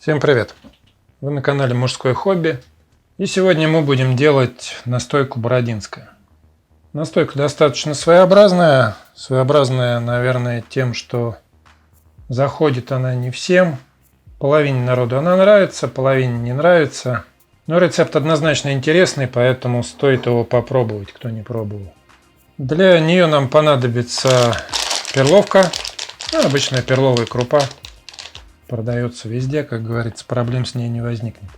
Всем привет! Вы на канале Мужское хобби. И сегодня мы будем делать настойку бородинская. Настойка достаточно своеобразная. Своеобразная, наверное, тем, что заходит она не всем. Половине народу она нравится, половине не нравится. Но рецепт однозначно интересный, поэтому стоит его попробовать, кто не пробовал. Для нее нам понадобится перловка. Обычная перловая крупа. Продается везде, как говорится, проблем с ней не возникнет.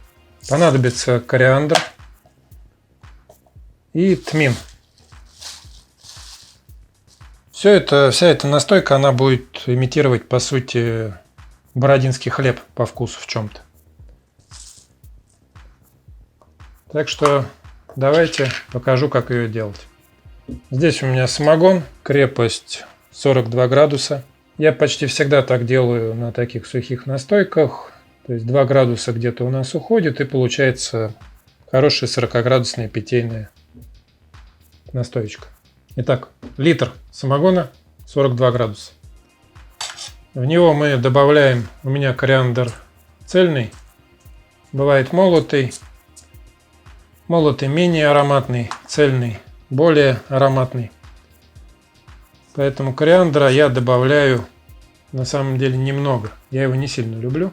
Понадобится кориандр и тмин. Вся эта настойка, она будет имитировать, по сути, бородинский хлеб по вкусу в чем-то. Так что давайте покажу, как ее делать. Здесь у меня самогон, крепость 42 градуса. Я почти всегда так делаю на таких сухих настойках. То есть 2 градуса где-то у нас уходит, и получается хорошая 40-градусная питейная настоечка. Итак, литр самогона 42 градуса. В него мы добавляем, у меня кориандр цельный, бывает молотый. Молотый менее ароматный, цельный более ароматный. Поэтому кориандра я добавляю на самом деле немного. Я его не сильно люблю.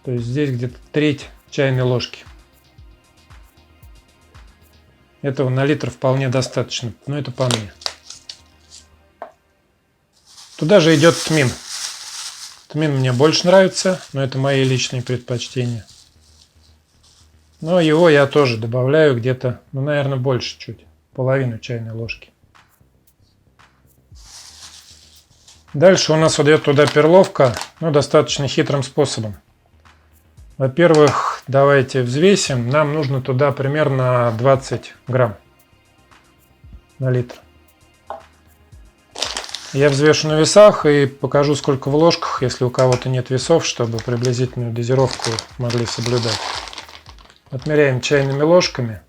То есть здесь где-то треть чайной ложки. Этого на литр вполне достаточно, но это по мне. Туда же идет тмин. Тмин мне больше нравится, но это мои личные предпочтения. Но его я тоже добавляю где-то, наверное, больше чуть. Половину чайной ложки. Дальше у нас вот идет туда перловка, достаточно хитрым способом. Во-первых, давайте взвесим. Нам нужно туда примерно 20 грамм на литр. Я взвешу на весах и покажу, сколько в ложках, если у кого-то нет весов, чтобы приблизительную дозировку могли соблюдать. Отмеряем чайными ложками.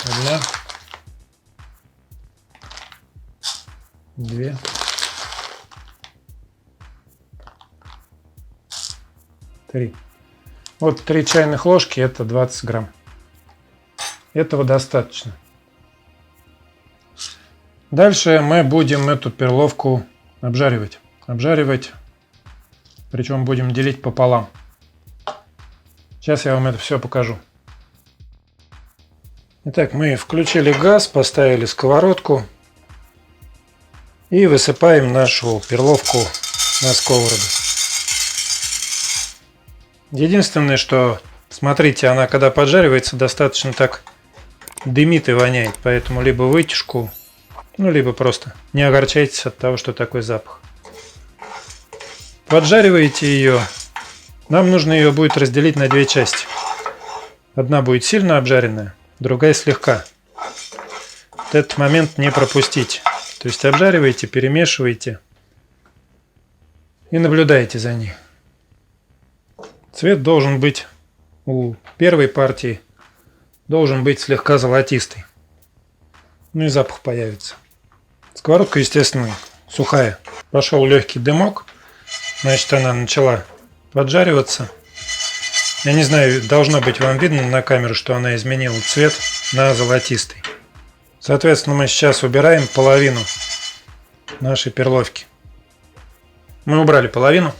Одна. 2. 3. Вот 3 чайных ложки, это 20 грамм. Этого достаточно. Дальше мы будем эту перловку обжаривать. Причем будем делить пополам. Сейчас я вам это все покажу. Итак, мы включили газ, поставили сковородку. И высыпаем нашу перловку на сковороду. Единственное, что, смотрите, она когда поджаривается, достаточно так дымит и воняет. Поэтому либо вытяжку, либо просто не огорчайтесь от того, что такой запах. Поджариваете ее. Нам нужно ее будет разделить на 2 части. Одна будет сильно обжаренная, другая слегка. Вот этот момент не пропустите. То есть обжариваете, перемешиваете и наблюдаете за ней. Цвет должен быть у первой партии должен быть слегка золотистый. И запах появится. Сковородка, естественно, сухая. Пошел легкий дымок. Значит, она начала поджариваться. Я не знаю, должно быть вам видно на камеру, что она изменила цвет на золотистый. Соответственно, мы сейчас убираем половину нашей перловки. Мы убрали половину.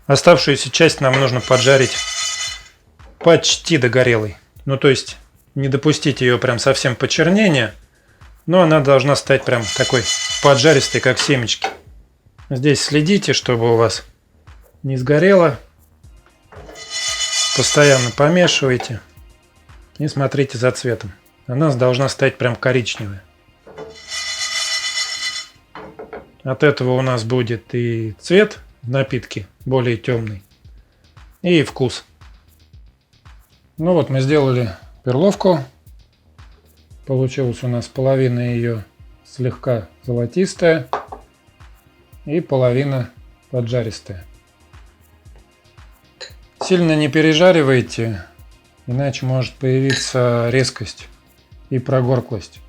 Оставшуюся часть нам нужно поджарить почти догорелой. То есть не допустить ее прям совсем почернения, но она должна стать прям такой поджаристой, как семечки. Здесь следите, чтобы у вас не сгорело. Постоянно помешивайте и смотрите за цветом. Она должна стать прям коричневая. От этого у нас будет и цвет напитки более темный, и вкус. Вот мы сделали перловку. Получилось у нас половина ее слегка золотистая и половина поджаристая. Сильно не пережаривайте, иначе может появиться резкость и прогорклость.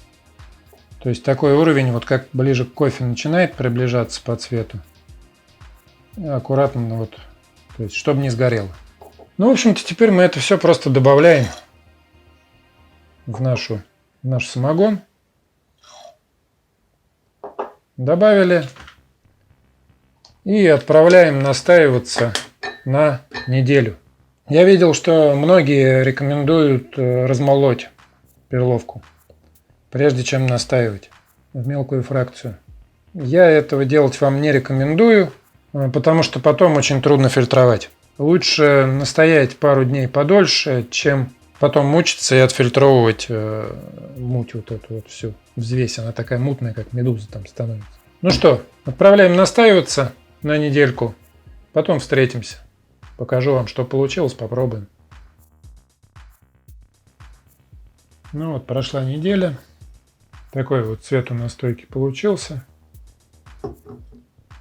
То есть такой уровень, вот как ближе к кофе начинает приближаться по цвету. Аккуратно, вот, то есть, чтобы не сгорело. Ну, в общем-то, теперь мы это все просто добавляем в наш самогон. Добавили. И отправляем настаиваться на неделю. Я видел, что многие рекомендуют размолоть перловку, прежде чем настаивать в мелкую фракцию. Я этого делать вам не рекомендую, потому что потом очень трудно фильтровать. Лучше настоять пару дней подольше, чем потом мучиться и отфильтровывать муть вот эту вот всю взвесь. Она такая мутная, как медуза там становится. Ну что, отправляем настаиваться на недельку. Потом встретимся. Покажу вам, что получилось, попробуем. Ну вот, прошла неделя. Такой вот цвет у настойки получился.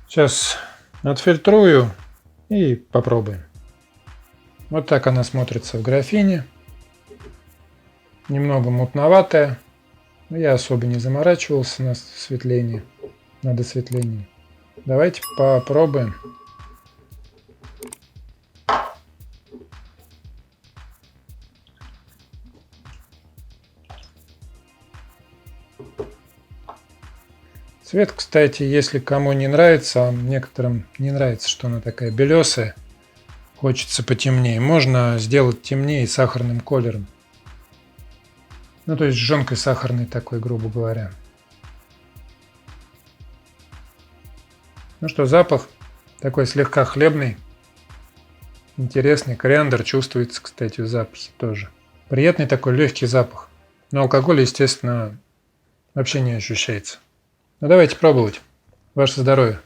Сейчас отфильтрую и попробуем. Вот так она смотрится в графине. Немного мутноватая. Но я особо не заморачивался на осветлении, на досветлении. Давайте попробуем. Цвет, кстати, если кому не нравится, а некоторым не нравится, что она такая белесая, хочется потемнее, можно сделать темнее сахарным колером. Ну, то есть жжёнкой сахарной такой, грубо говоря. Ну что, запах такой слегка хлебный. Интересный. Кориандр чувствуется, кстати, в запахе тоже. Приятный такой легкий запах. Но алкоголь, естественно, вообще не ощущается. Ну давайте пробовать. Ваше здоровье.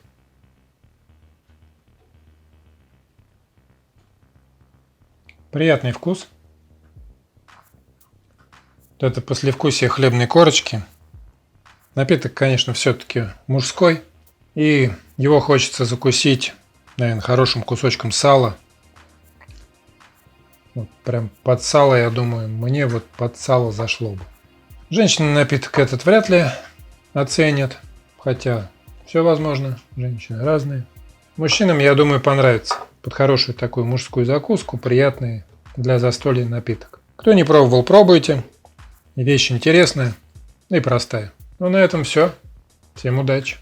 Приятный вкус. Вот это послевкусие хлебной корочки. Напиток, конечно, все-таки мужской. И его хочется закусить, наверное, хорошим кусочком сала. Вот прям под сало, я думаю, мне вот под сало зашло бы. Женщины напиток этот вряд ли оценят, хотя все возможно, женщины разные. Мужчинам, я думаю, понравится. Под хорошую такую мужскую закуску, приятный для застолья напиток. Кто не пробовал, пробуйте. Вещь интересная и простая. Ну на этом все. Всем удачи.